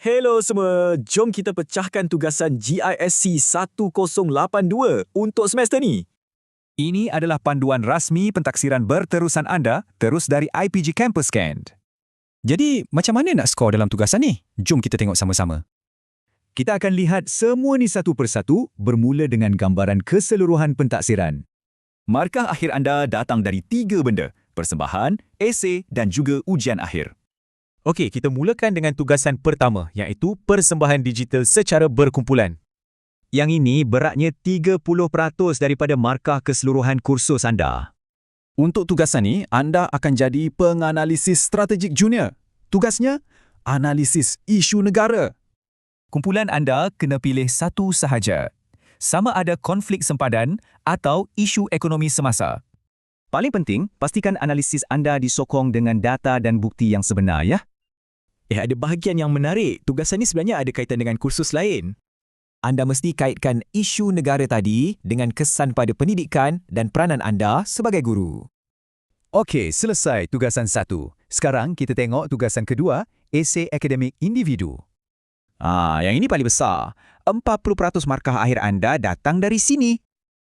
Hello semua, jom kita pecahkan tugasan GISC 1082 untuk semester ni. Ini adalah panduan rasmi pentaksiran berterusan anda terus dari IPG Campus Cand. Jadi, macam mana nak skor dalam tugasan ni? Jom kita tengok sama-sama. Kita akan lihat semua ni satu persatu bermula dengan gambaran keseluruhan pentaksiran. Markah akhir anda datang dari 3 benda: persembahan, esei dan juga ujian akhir. Okey, kita mulakan dengan tugasan pertama iaitu persembahan digital secara berkumpulan. Yang ini beratnya 30% daripada markah keseluruhan kursus anda. Untuk tugasan ni, anda akan jadi penganalisis strategik junior. Tugasnya, analisis isu negara. Kumpulan anda kena pilih satu sahaja. Sama ada konflik sempadan atau isu ekonomi semasa. Paling penting, pastikan analisis anda disokong dengan data dan bukti yang sebenar, ya? Ada bahagian yang menarik. Tugasan ni sebenarnya ada kaitan dengan kursus lain. Anda mesti kaitkan isu negara tadi dengan kesan pada pendidikan dan peranan anda sebagai guru. Okey, selesai tugasan 1. Sekarang kita tengok tugasan kedua, esei akademik individu. Yang ini paling besar. 40% markah akhir anda datang dari sini.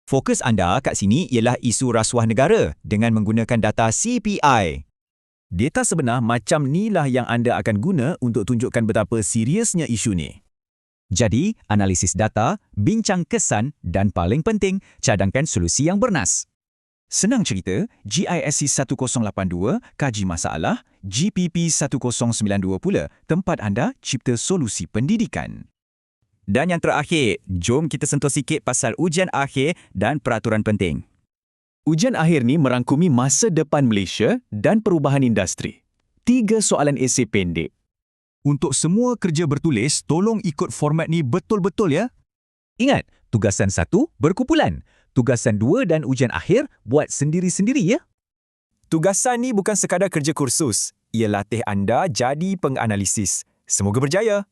Fokus anda kat sini ialah isu rasuah negara dengan menggunakan data CPI. Data sebenar macam inilah yang anda akan guna untuk tunjukkan betapa seriusnya isu ni. Jadi, analisis data, bincang kesan dan paling penting, cadangkan solusi yang bernas. Senang cerita, GISC 1082 kaji masalah, GPP 1092 pula tempat anda cipta solusi pendidikan. Dan yang terakhir, jom kita sentuh sikit pasal ujian akhir dan peraturan penting. Ujian akhir ni merangkumi masa depan Malaysia dan perubahan industri. 3 soalan esei pendek. Untuk semua kerja bertulis, tolong ikut format ni betul-betul ya. Ingat, tugasan 1 berkumpulan. Tugasan 2 dan ujian akhir buat sendiri-sendiri ya. Tugasan ni bukan sekadar kerja kursus. Ia latih anda jadi penganalisis. Semoga berjaya!